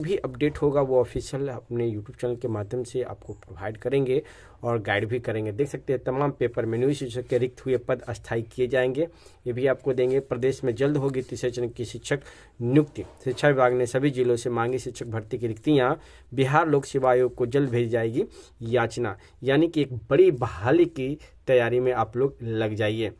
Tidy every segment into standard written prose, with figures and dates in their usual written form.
भी अपडेट होगा वो ऑफिशियल अपने यूट्यूब चैनल के माध्यम से आपको प्रोवाइड करेंगे और गाइड भी करेंगे। देख सकते हैं तमाम पेपर में न्यू शिक्षक के रिक्त हुए पद अस्थायी किए जाएंगे, ये भी आपको देंगे। प्रदेश में जल्द होगी तीसरे चरण की शिक्षक नियुक्ति। शिक्षा विभाग ने सभी जिलों से मांगी शिक्षक भर्ती की रिक्तियां, बिहार लोक सेवा आयोग को जल्द भेजी जाएगी याचना। यानी कि एक बड़ी बहाली की तैयारी में आप लोग लग जाइए।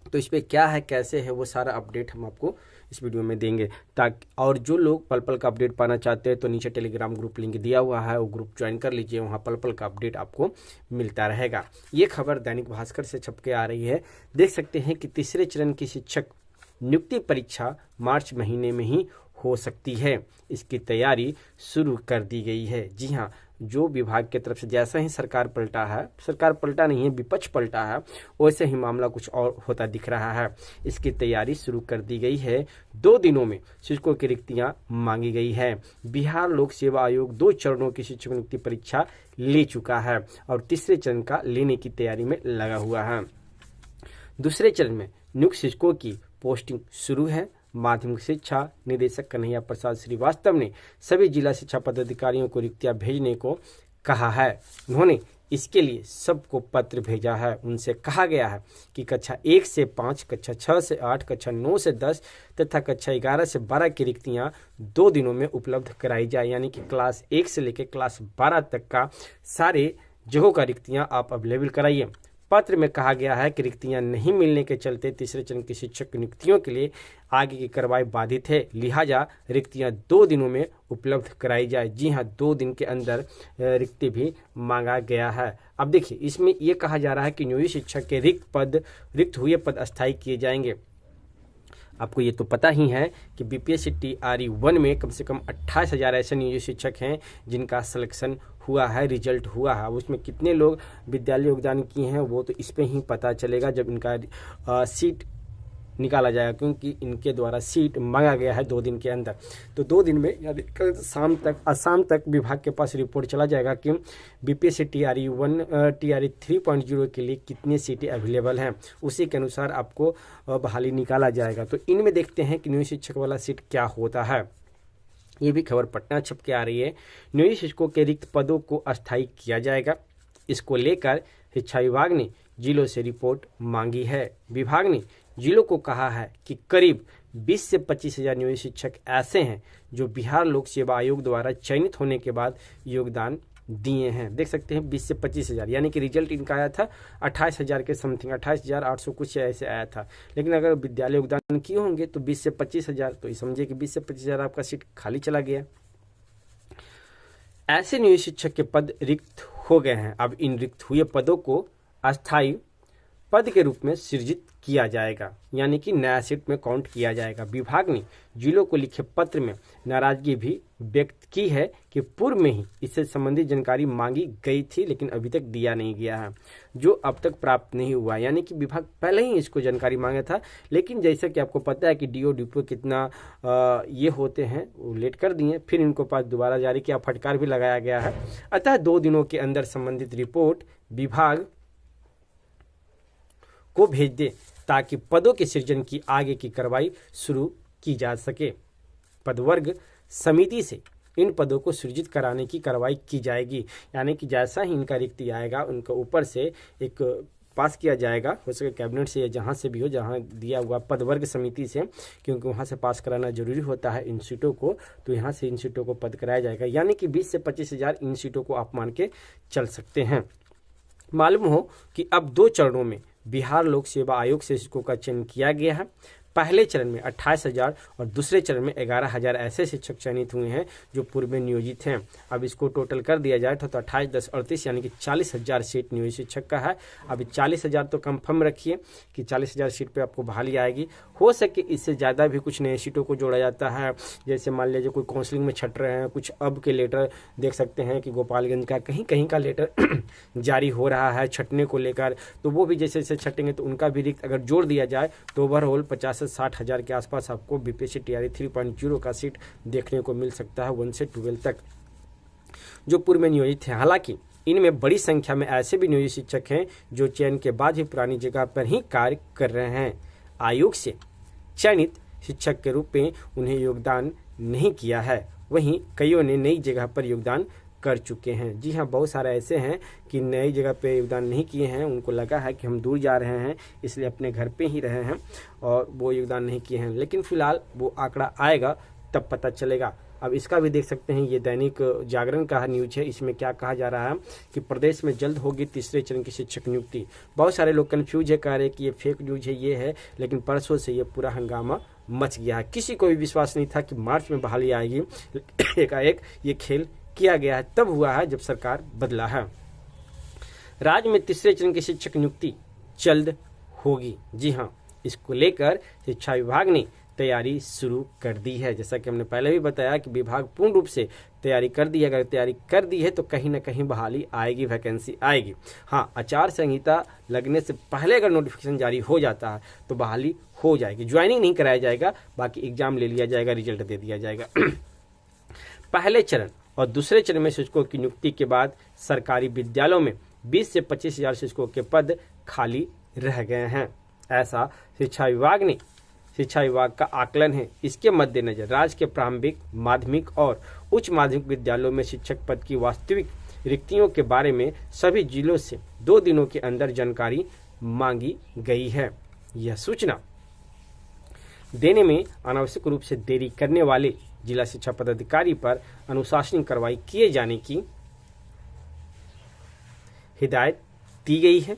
तो इस पर क्या है कैसे है वो सारा अपडेट हम आपको इस वीडियो में देंगे। ताकि और जो लोग पल पल का अपडेट पाना चाहते हैं तो नीचे टेलीग्राम ग्रुप लिंक दिया हुआ है, वो ग्रुप ज्वाइन कर लीजिए, वहाँ पल पल का अपडेट आपको मिलता रहेगा। ये खबर दैनिक भास्कर से छप के आ रही है। देख सकते हैं कि तीसरे चरण की शिक्षक नियुक्ति परीक्षा मार्च महीने में ही हो सकती है, इसकी तैयारी शुरू कर दी गई है। जी हाँ, जो विभाग की तरफ से जैसा ही सरकार पलटा नहीं है, विपक्ष पलटा है, वैसे ही मामला कुछ और होता दिख रहा है। इसकी तैयारी शुरू कर दी गई है। 2 दिनों में शिक्षकों की रिक्तियां मांगी गई है। बिहार लोक सेवा आयोग 2 चरणों की शिक्षक नियुक्ति परीक्षा ले चुका है और तीसरे चरण का लेने की तैयारी में लगा हुआ है। दूसरे चरण में नियुक्त शिक्षकों की पोस्टिंग शुरू है। माध्यमिक शिक्षा निदेशक कन्हैया प्रसाद श्रीवास्तव ने सभी जिला शिक्षा पदाधिकारियों को रिक्तियां भेजने को कहा है। उन्होंने इसके लिए सबको पत्र भेजा है। उनसे कहा गया है कि कक्षा 1 से 5, कक्षा 6 से 8, कक्षा 9 से 10 तथा कक्षा 11 से 12 की रिक्तियां 2 दिनों में उपलब्ध कराई जाए। यानी कि क्लास 1 से लेकर क्लास 12 तक का सारे जगहों का रिक्तियां आप अवेलेबल कराइए। पत्र में कहा गया है कि रिक्तियां नहीं मिलने के चलते तीसरे चरण की शिक्षक नियुक्तियों के लिए आगे की कार्रवाई बाधित है, लिहाजा रिक्तियां 2 दिनों में उपलब्ध कराई जाए। जी हां, 2 दिन के अंदर रिक्ति भी मांगा गया है। अब देखिए, इसमें यह कहा जा रहा है कि नियोजित शिक्षक के रिक्त हुए पद अस्थायी किए जाएंगे। आपको ये तो पता ही है कि बीपीएससी TRE 1 में कम से कम 28,000 ऐसे नियोजित शिक्षक हैं जिनका सिलेक्शन हुआ है, रिजल्ट हुआ है। उसमें कितने लोग विद्यालय योगदान किए हैं वो तो इस पे ही पता चलेगा जब इनका सीट निकाला जाएगा, क्योंकि इनके द्वारा सीट मांगा गया है 2 दिन के अंदर। तो 2 दिन में यानी कल शाम तक विभाग के पास रिपोर्ट चला जाएगा कि बीपीएससी TRE 1 TRE 3.0 के लिए कितनी सीटें अवेलेबल हैं। उसी के अनुसार आपको बहाली निकाला जाएगा। तो इनमें देखते हैं कि नियोजित शिक्षक वाला सीट क्या होता है। ये भी खबर पटना छप के आ रही है। नियोजित शिक्षकों के रिक्त पदों को अस्थायी किया जाएगा। इसको लेकर शिक्षा विभाग ने जिलों से रिपोर्ट मांगी है। विभाग ने जिलों को कहा है कि करीब 20 से 25,000 नियोजित शिक्षक ऐसे हैं जो बिहार लोक सेवा आयोग द्वारा चयनित होने के बाद योगदान दिए हैं। देख सकते हैं 20 से 25,000, यानी कि रिजल्ट इनका आया था 28,000 के समथिंग, 28,800 कुछ ऐसे आया था। लेकिन अगर विद्यालय योगदान किए होंगे तो 20 से 25,000, तो समझिए कि 20 से 25,000 आपका सीट खाली चला गया। ऐसे नियोजित शिक्षक के पद रिक्त हो गए हैं। अब इन रिक्त हुए पदों को अस्थायी पद के रूप में सृजित किया जाएगा, यानी कि नया सीट में काउंट किया जाएगा। विभाग ने जिलों को लिखे पत्र में नाराजगी भी व्यक्त की है कि पूर्व में ही इससे संबंधित जानकारी मांगी गई थी, लेकिन अभी तक दिया नहीं गया है, जो अब तक प्राप्त नहीं हुआ। यानी कि विभाग पहले ही इसको जानकारी मांगा था, लेकिन जैसा कि आपको पता है कि DO डिपो कितना ये होते हैं, वो लेट कर दिए, फिर इनको पास दोबारा जारी किया, फटकार भी लगाया गया है। अतः 2 दिनों के अंदर संबंधित रिपोर्ट विभाग को भेज दे ताकि पदों के सृजन की आगे की कार्रवाई शुरू की जा सके। पदवर्ग समिति से इन पदों को सृजित कराने की कार्रवाई की जाएगी। यानी कि जैसा ही इनका रिक्ति आएगा उनके ऊपर से एक पास किया जाएगा, हो सके कैबिनेट से या जहाँ से भी हो, जहाँ दिया हुआ पदवर्ग समिति से, क्योंकि वहाँ से पास कराना जरूरी होता है इन सीटों को, तो यहाँ से इन सीटों को पद कराया जाएगा। यानी कि 20 से 25,000 इन सीटों को आप मान के चल सकते हैं। मालूम हो कि अब 2 चरणों में बिहार लोक सेवा आयोग से शिक्षकों का चयन किया गया है। पहले चरण में 28,000 और दूसरे चरण में 11,000 ऐसे शिक्षक चयनित हुए हैं जो पूर्व में नियोजित हैं। अब इसको टोटल कर दिया जाए तो 28, 10, 38 यानी कि 40,000 सीट नियोजित शिक्षक का है। अब 40,000 तो कंफर्म रखिए कि 40,000 सीट पे आपको बहाली आएगी। हो सके इससे ज़्यादा भी कुछ नए सीटों को जोड़ा जाता है, जैसे मान लीजिए कोई काउंसलिंग में छट रहे हैं, कुछ अब के लेटर देख सकते हैं कि गोपालगंज का कहीं कहीं का लेटर जारी हो रहा है छटने को लेकर, तो वो भी जैसे जैसे छटेंगे तो उनका भी रिक्त अगर जोड़ दिया जाए तो ओवरऑल 50 से 60,000 के आसपास आपको बीपीएससी TRE 3.0 का सीट देखने को मिल सकता है 1 से 12 तक, जो पूर्व में नियोजित हैं। हालांकि इनमें बड़ी संख्या में ऐसे भी नियोजित शिक्षक हैं जो चयन के बाद ही पुरानी जगह पर ही कार्य कर रहे हैं। आयोग से चयनित शिक्षक के रूप में उन्हें योगदान नहीं किया है। वहीं कईयों ने नई जगह पर योगदान कर चुके हैं। जी हाँ, बहुत सारे ऐसे हैं कि नई जगह पे योगदान नहीं किए हैं, उनको लगा है कि हम दूर जा रहे हैं इसलिए अपने घर पे ही रहे हैं और वो योगदान नहीं किए हैं। लेकिन फिलहाल वो आंकड़ा आएगा तब पता चलेगा। अब इसका भी देख सकते हैं, ये दैनिक जागरण का न्यूज है। इसमें क्या कहा जा रहा है कि प्रदेश में जल्द होगी तीसरे चरण की शिक्षक नियुक्ति। बहुत सारे लोग कंफ्यूज है, कह रहे हैं कि ये फेक न्यूज है, ये है, लेकिन परसों से ये पूरा हंगामा मच गया है। किसी को भी विश्वास नहीं था कि मार्च में बहाली आएगी, एकाएक ये खेल किया गया है। तब हुआ है जब सरकार बदला है। राज्य में तीसरे चरण की शिक्षक नियुक्ति जल्द होगी। जी हाँ, इसको लेकर शिक्षा विभाग ने तैयारी शुरू कर दी है। जैसा कि हमने पहले भी बताया कि विभाग पूर्ण रूप से तैयारी कर दी है। अगर तैयारी कर दी है तो कहीं ना कहीं बहाली आएगी, वैकेंसी आएगी। हाँ, आचार संहिता लगने से पहले अगर नोटिफिकेशन जारी हो जाता है तो बहाली हो जाएगी। ज्वाइनिंग नहीं कराया जाएगा, बाकी एग्जाम ले लिया जाएगा, रिजल्ट दे दिया जाएगा। पहले चरण और दूसरे चरण में शिक्षकों की नियुक्ति के बाद सरकारी विद्यालयों में 20 से 25 हजार शिक्षकों के पद खाली रह गए हैं। ऐसा शिक्षा विभाग का आकलन है। इसके मद्देनजर राज्य के प्रारंभिक, माध्यमिक और उच्च माध्यमिक विद्यालयों में शिक्षक पद की वास्तविक रिक्तियों के बारे में सभी जिलों से 2 दिनों के अंदर जानकारी मांगी गई है। यह सूचना देने में अनावश्यक रूप से देरी करने वाले जिला शिक्षा पदाधिकारी पर अनुशासनिक कार्रवाई किए जाने की हिदायत दी गई है।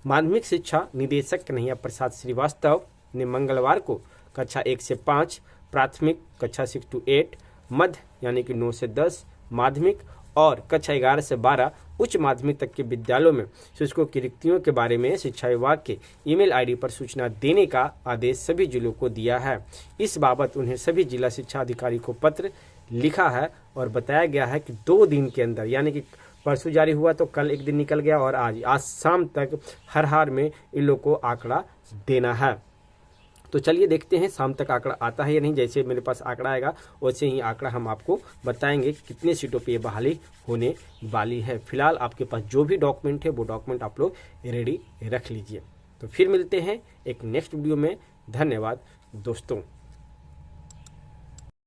माध्यमिक शिक्षा निदेशक कन्हैया प्रसाद श्रीवास्तव ने मंगलवार को कक्षा 1 से 5, प्राथमिक कक्षा 6 to 8, मध्य यानी कि 9 से 10, माध्यमिक और कक्षा 11 से 12 उच्च माध्यमिक तक के विद्यालयों में शिक्षकों की रिक्तियों के बारे में शिक्षा विभाग के ईमेल आईडी पर सूचना देने का आदेश सभी जिलों को दिया है। इस बाबत उन्हें सभी जिला शिक्षा अधिकारी को पत्र लिखा है और बताया गया है कि 2 दिन के अंदर, यानी कि परसों जारी हुआ तो कल एक दिन निकल गया और आज शाम तक हर हाल में इन लोगों को आंकड़ा देना है। तो चलिए देखते हैं शाम तक आंकड़ा आता है या नहीं। जैसे मेरे पास आंकड़ा आएगा वैसे ही आंकड़ा हम आपको बताएंगे कि कितने सीटों पे ये बहाली होने वाली है। फिलहाल आपके पास जो भी डॉक्यूमेंट है वो डॉक्यूमेंट आप लोग रेडी रख लीजिए। तो फिर मिलते हैं एक नेक्स्ट वीडियो में। धन्यवाद दोस्तों।